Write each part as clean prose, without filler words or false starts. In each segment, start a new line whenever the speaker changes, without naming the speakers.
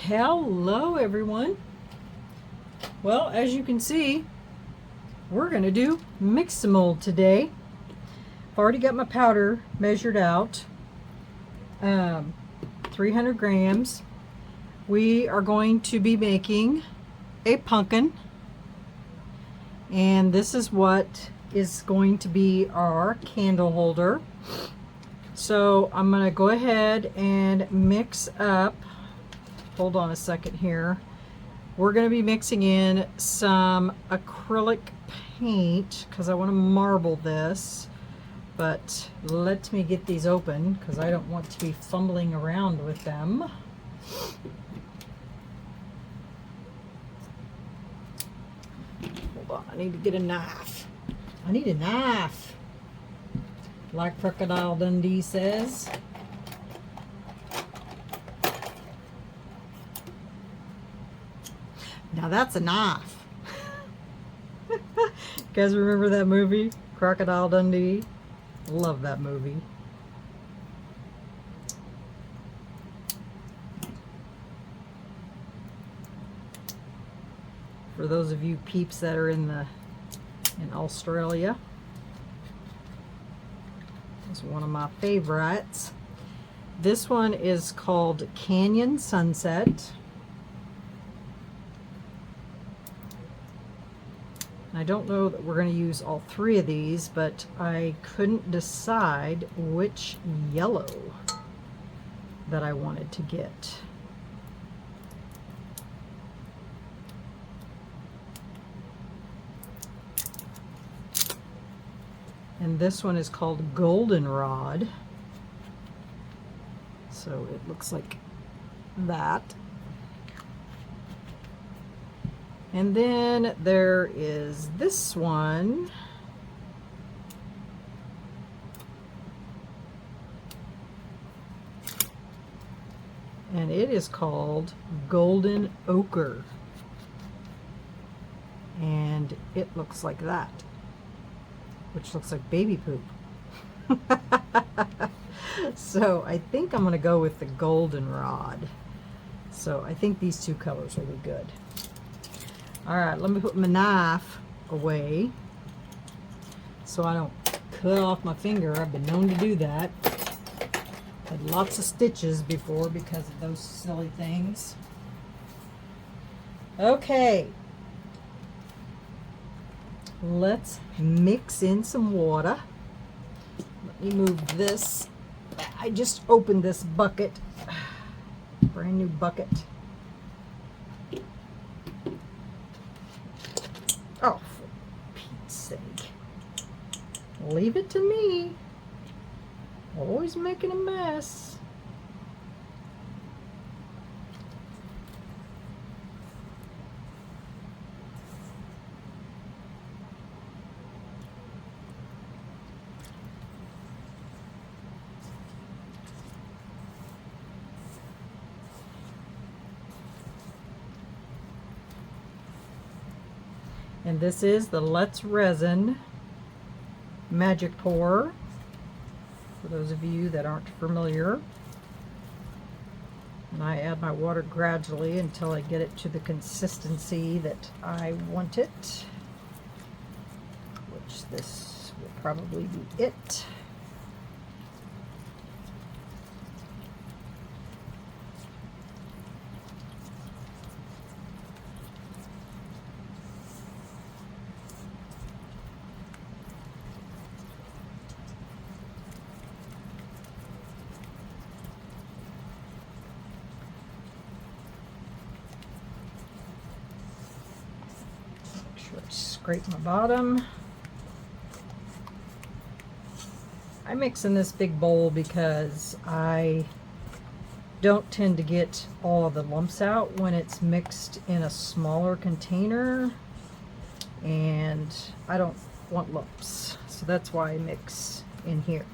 Hello everyone. Well, as you can see, we're going to do mix-a-mold today. I've already got my powder measured out, 300 grams. We are going to be making a pumpkin, and this is what is going to be our candle holder. So I'm going to go ahead and mix up. Hold on a second here. We're going to be mixing in some acrylic paint because I want to marble this. But let me get these open because I don't want to be fumbling around with them. Hold on, I need to get a knife. I need a knife, like Crocodile Dundee says. Now that's a knife. You guys remember that movie, Crocodile Dundee? Love that movie. For those of you peeps that are in Australia, it's one of my favorites. This one is called Canyon Sunset. I don't know that we're going to use all three of these, but I couldn't decide which yellow that I wanted to get. And this one is called Goldenrod. So it looks like that. And then there is this one. And it is called Golden Ochre. And it looks like that, which looks like baby poop. So I think I'm going to go with the Goldenrod. So I think these two colors will be good. Alright, let me put my knife away so I don't cut off my finger. I've been known to do that. Had lots of stitches before because of those silly things. Okay. Let's mix in some water. Let me move this. I just opened this bucket. Brand new bucket. Oh, for Pete's sake. Leave it to me. Always making a mess. And this is the Let's Resin Magic Pour, for those of you that aren't familiar. And I add my water gradually until I get it to the consistency that I want it, which this will probably be it. Scrape my bottom. I mix in this big bowl because I don't tend to get all of the lumps out when it's mixed in a smaller container, and I don't want lumps, so that's why I mix in here.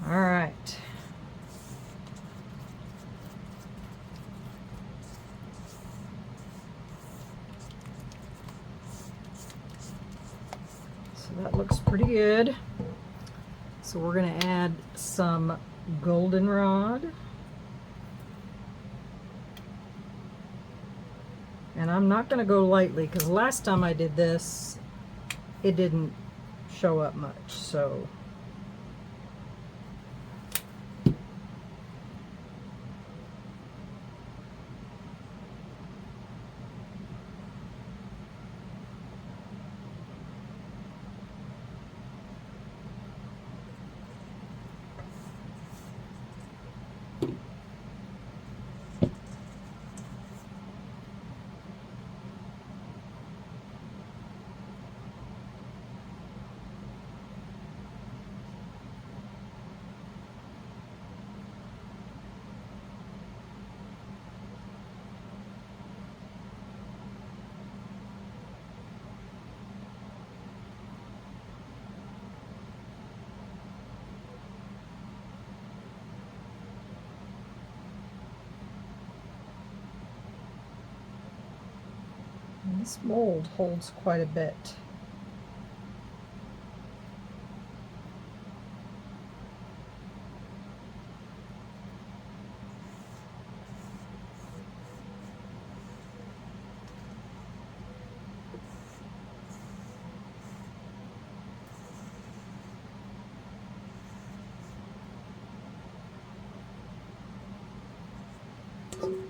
All right. That looks pretty good. So we're going to add some goldenrod. And I'm not going to go lightly because last time I did this, it didn't show up much. So this mold holds quite a bit.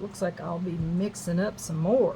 Looks like I'll be mixing up some more.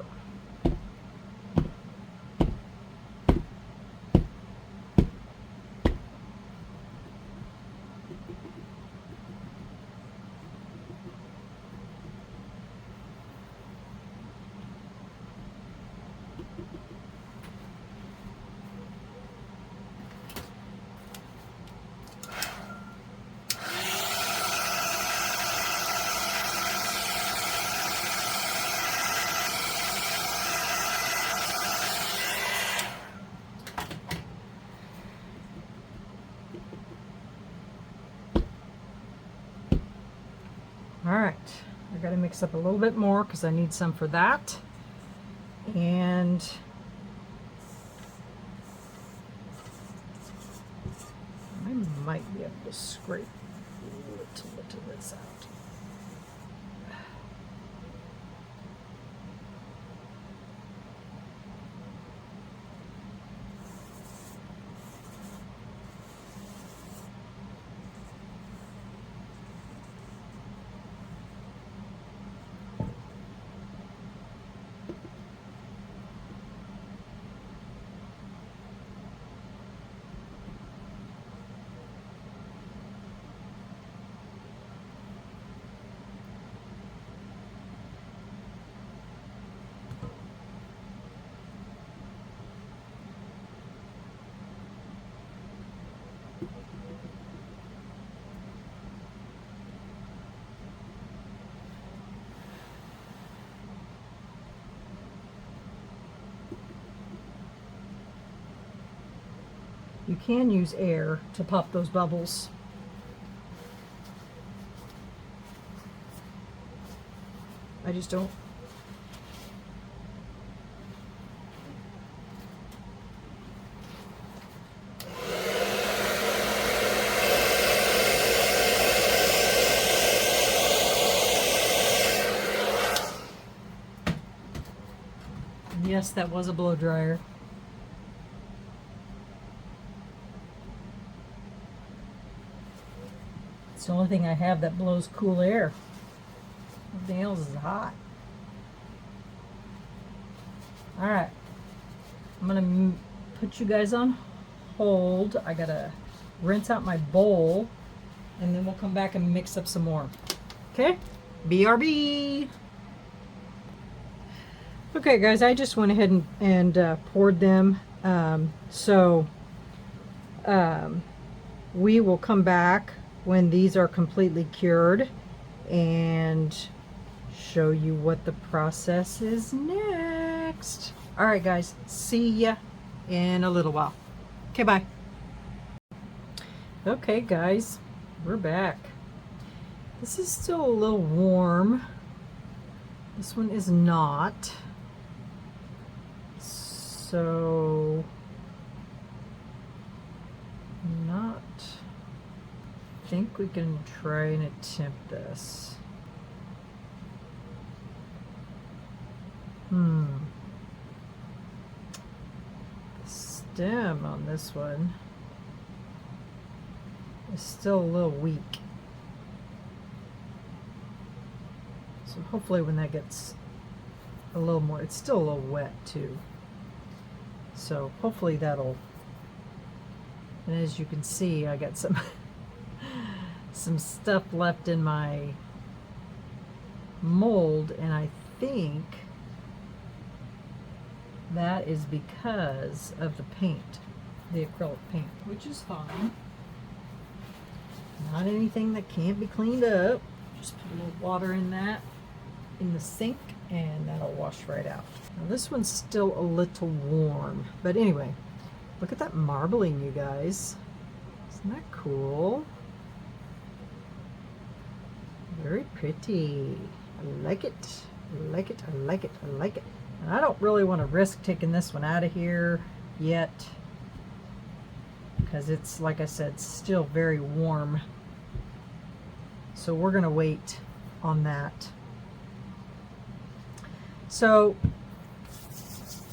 All right, I got to mix up a little bit more because I need some for that. And I might be able to scrape a little bit of this out. You can use air to pop those bubbles. I just don't. Yes, that was a blow dryer. It's the only thing I have that blows cool air. Everything else is hot. All right, I'm gonna put you guys on hold. I gotta rinse out my bowl, and then we'll come back and mix up some more. Okay, BRB. Okay, guys, I just went ahead and poured them. We will come back when these are completely cured and show you what the process is next. All right, guys, see ya in a little while. Okay, bye. Okay, guys, we're back. This is still a little warm. This one is not. So, I think we can try and attempt this. stem on this one is still a little weak. So hopefully when that gets a little more, it's still a little wet too. So hopefully that'll, and as you can see, I got some some stuff left in my mold, and I think that is because of the paint, the acrylic paint, which is fine. Not anything that can't be cleaned up. Just put a little water in that, in the sink, and that'll wash right out. Now this one's still a little warm, but anyway, look at that marbling, you guys. Isn't that cool? Very pretty. I like it. I like it. I like it. I like it. And I don't really want to risk taking this one out of here yet, because it's, like I said, still very warm. So we're going to wait on that. So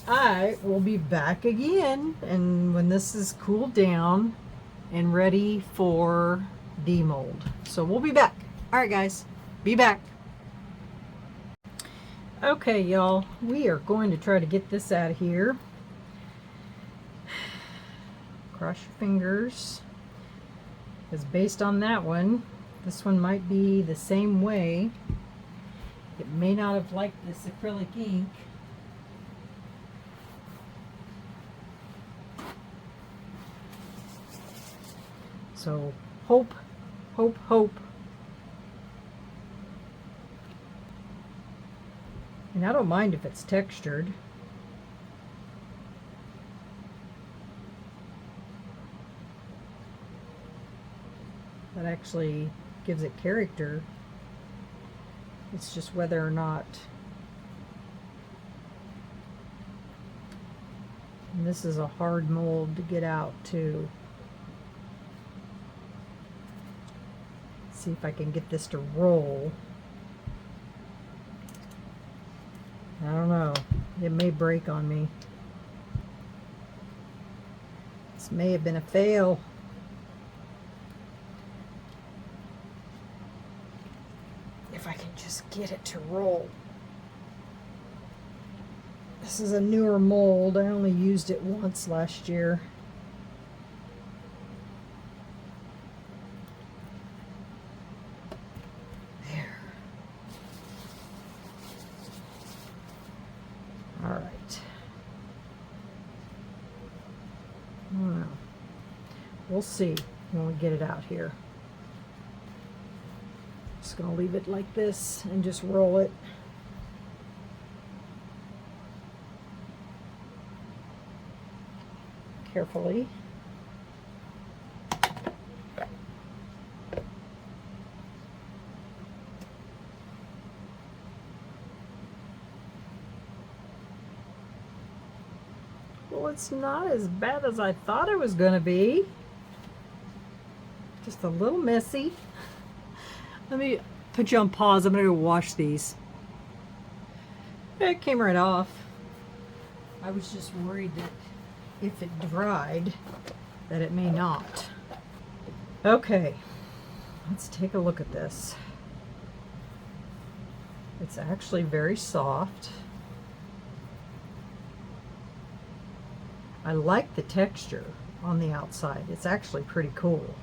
I will be back again, and when this is cooled down and ready for demold. So we'll be back. All right, guys, be back. Okay, y'all, we are going to try to get this out of here. Cross your fingers, because based on that one, this one might be the same way. It may not have liked this acrylic ink. So hope, hope, hope. And I don't mind if it's textured. That actually gives it character. It's just whether or not, and this is a hard mold to get out too. See if I can get this to roll. I don't know. It may break on me. This may have been a fail. If I can just get it to roll. This is a newer mold. I only used it once last year. We'll see when we get it out here. Just gonna leave it like this and just roll it. Carefully. Well, it's not as bad as I thought it was gonna be. Just a little messy. Let me put you on pause. I'm going to go wash these. It came right off. I was just worried that if it dried, that it may not. Okay, let's take a look at this. It's actually very soft. I like the texture on the outside. It's actually pretty cool.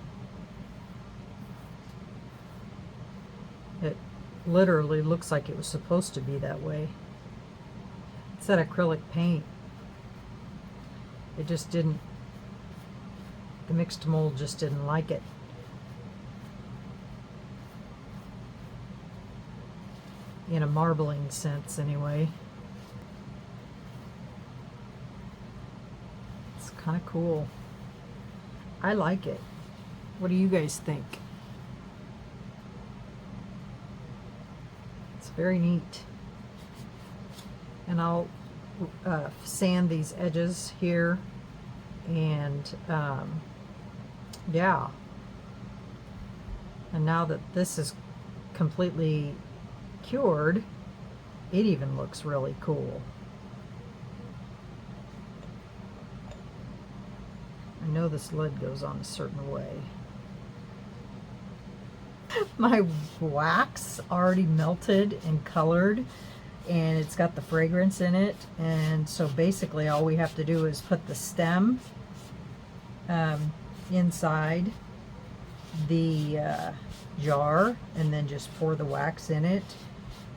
It literally looks like it was supposed to be that way. It's that acrylic paint. It just didn't, the mixed mold just didn't like it. In a marbling sense, anyway. It's kind of cool. I like it. What do you guys think? Very neat. And I'll sand these edges here, and yeah. And now that this is completely cured, it even looks really cool. know this lid goes on a certain way. My wax already melted and colored, and it's got the fragrance in it, and so basically all we have to do is put the stem inside the jar and then just pour the wax in it.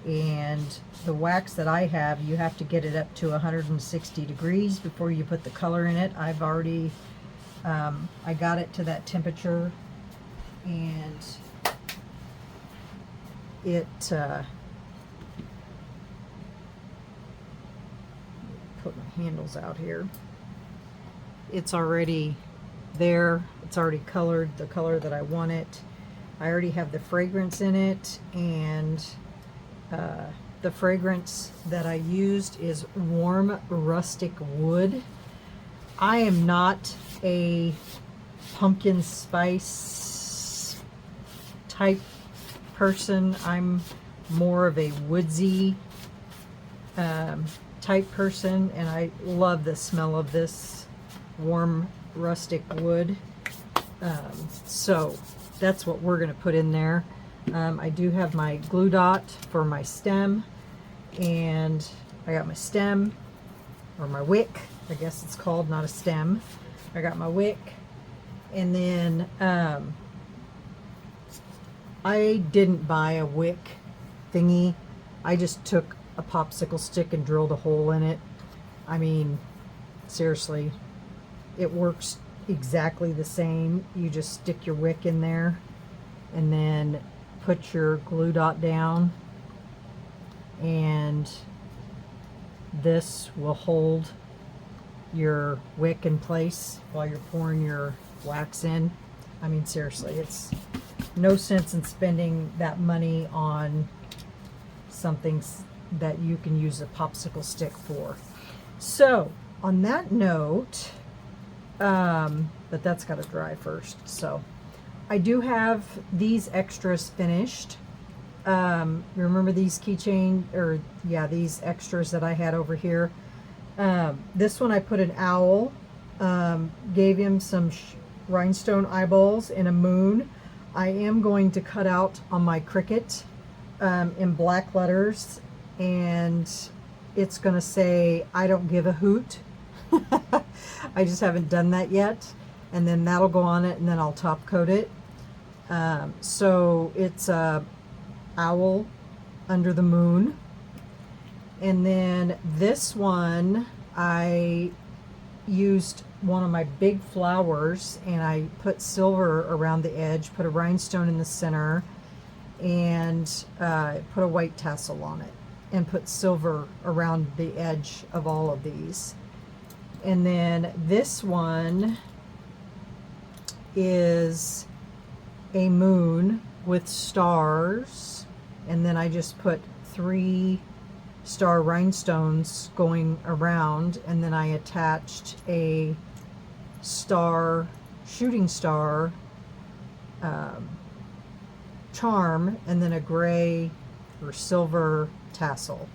And the wax that I have, you have to get it up to 160 degrees before you put the color in it. I've already I got it to that temperature, and it put my handles out here. It's already there. It's already colored the color that I want it. I already have the fragrance in it, and the fragrance that I used is warm rustic wood. I am not a pumpkin spice type person. I'm more of a woodsy type person, and I love the smell of this warm rustic wood. So that's what we're going to put in there. I do have my glue dot for my stem, and I got my stem, or my wick, I guess it's called, not a stem. I got my wick, and then I didn't buy a wick thingy. I just took a popsicle stick and drilled a hole in it. I mean, seriously, it works exactly the same. You just stick your wick in there and then put your glue dot down, and this will hold your wick in place while you're pouring your wax in. I mean, seriously, it's no sense in spending that money on something that you can use a popsicle stick for. So on that note, but that's got to dry first. So I do have these extras finished. Remember these keychain, or yeah, these extras that I had over here. This one I put an owl, gave him some rhinestone eyeballs and a moon. I am going to cut out on my Cricut in black letters, and it's going to say, "I don't give a hoot." I just haven't done that yet, and then that'll go on it, and then I'll top coat it. So it's a owl under the moon. And then this one, I used one of my big flowers, and I put silver around the edge, put a rhinestone in the center, and put a white tassel on it, and put silver around the edge of all of these. And then this one is a moon with stars, and then I just put 3 star rhinestones going around, and then I attached a star, shooting star charm, and then a gray or silver tassel.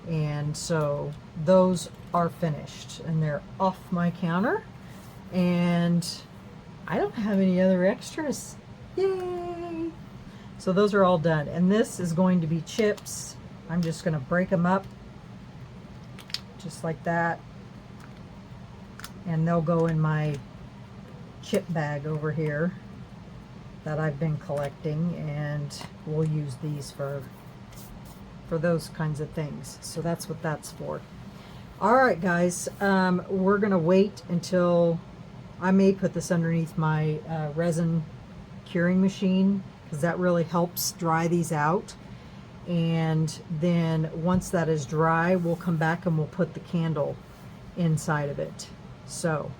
And so those are finished, and they're off my counter, and I don't have any other extras. Yay! So those are all done, and this is going to be chips. I'm just going to break them up just like that, and they'll go in my chip bag over here that I've been collecting, and we'll use these for those kinds of things. So that's what that's for. All right, guys, we're gonna wait until I may put this underneath my resin curing machine, because that really helps dry these out. And then once that is dry, we'll come back and we'll put the candle inside of it. So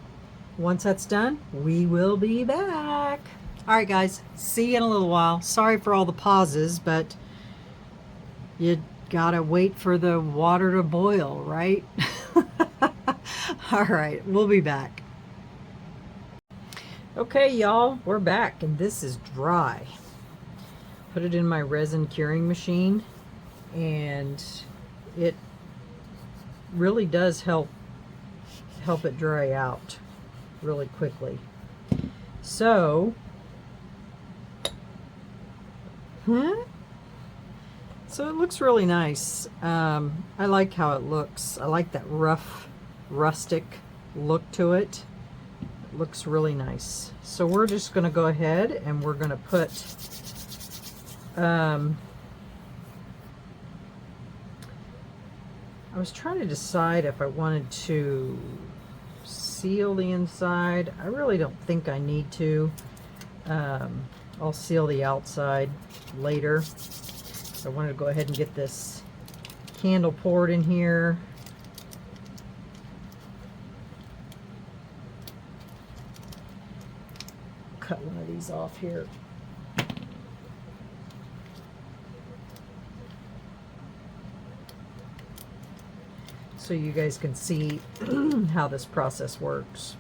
once that's done, we will be back. All right, guys, see you in a little while. Sorry for all the pauses, but you gotta wait for the water to boil, right? All right, we'll be back. Okay, y'all, we're back, and this is dry. Put it in my resin curing machine, and it really does help it dry out. really quickly. So, so it looks really nice. I like how it looks. I like that rough, rustic look to it. It looks really nice. So we're just going to go ahead and we're going to put I was trying to decide if I wanted to seal the inside. I really don't think I need to. I'll seal the outside later. I wanted to go ahead and get this candle poured in here. Cut one of these off here. So you guys can see how this process works.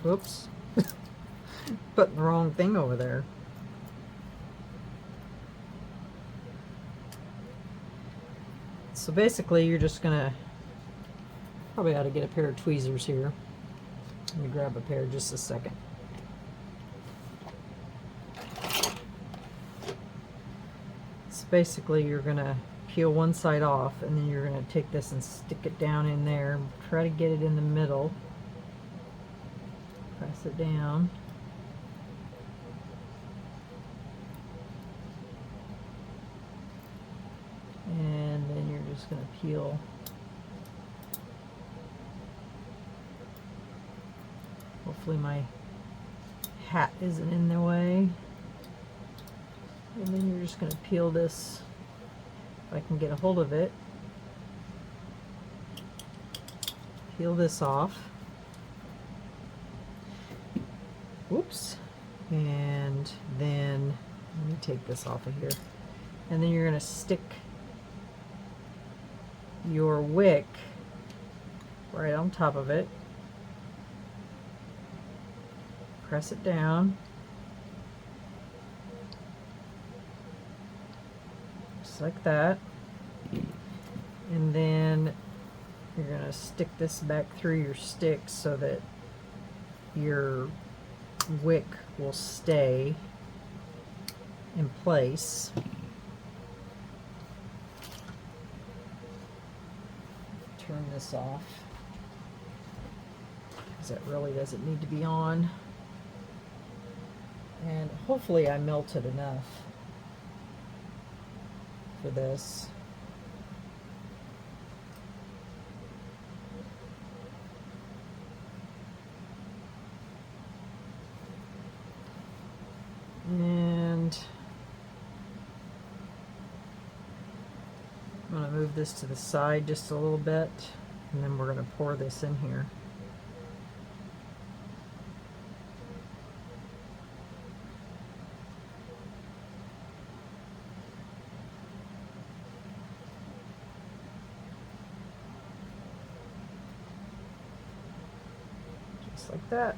Whoops. Putting the wrong thing over there. So basically you're just gonna, probably ought to get a pair of tweezers here. Let me grab a pair just a second. So basically you're gonna peel one side off and then you're gonna take this and stick it down in there and try to get it in the middle. Press it down. And then you're just going to peel hopefully my hat isn't in the way. And then you're just going to peel this, if I can get a hold of it, peel this off. Whoops. And then let me take this off of here. And then you're going to stick your wick right on top of it. Press it down. Just like that. And then you're going to stick this back through your stick so that your wick will stay in place. Turn this off because it really doesn't need to be on. And hopefully I melted enough for this. And I'm going to move this to the side just a little bit, and then we're going to pour this in here. Just like that.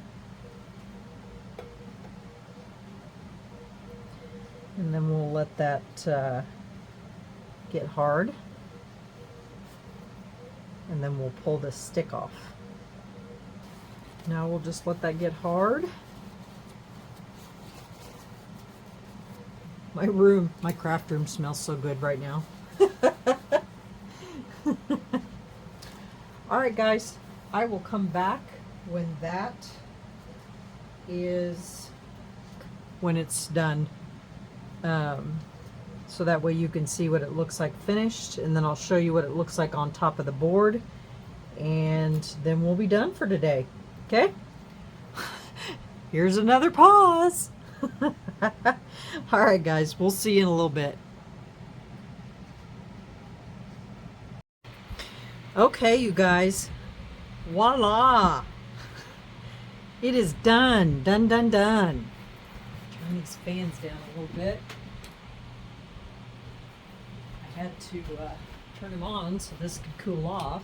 And then we'll let that get hard. And then we'll pull this stick off. Now we'll just let that get hard. My craft room smells so good right now. All right, guys, I will come back when it's done. So that way you can see what it looks like finished, and then I'll show you what it looks like on top of the board, and then we'll be done for today. Okay? Here's another pause. All right, guys, we'll see you in a little bit. Okay, you guys, voila, it is done. Done. Turn these fans down a little bit. I had to turn them on so this could cool off.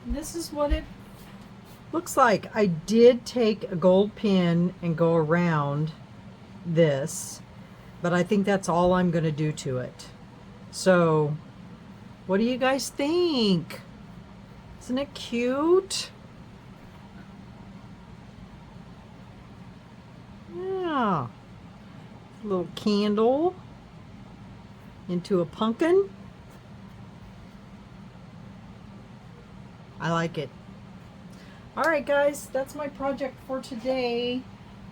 And this is what it looks like. I did take a gold pin and go around this. but I think that's all I'm going to do to it. So what do you guys think? Isn't it cute? Yeah. A little candle into a pumpkin. I like it. All right, guys, that's my project for today.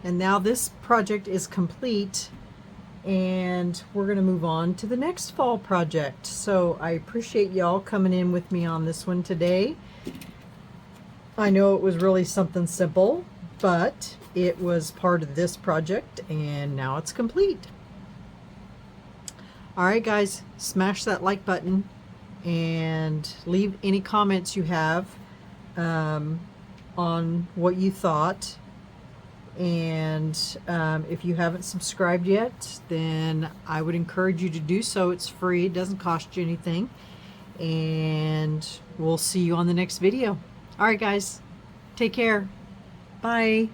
And now this project is complete, and we're going to move on to the next fall project. So I appreciate y'all coming in with me on this one today. I know it was really something simple, but it was part of this project, and now it's complete. All right, guys, smash that like button and leave any comments you have on what you thought. And if you haven't subscribed yet, then I would encourage you to do so. It's free, it doesn't cost you anything. And we'll see you on the next video. All right, guys, take care. Bye.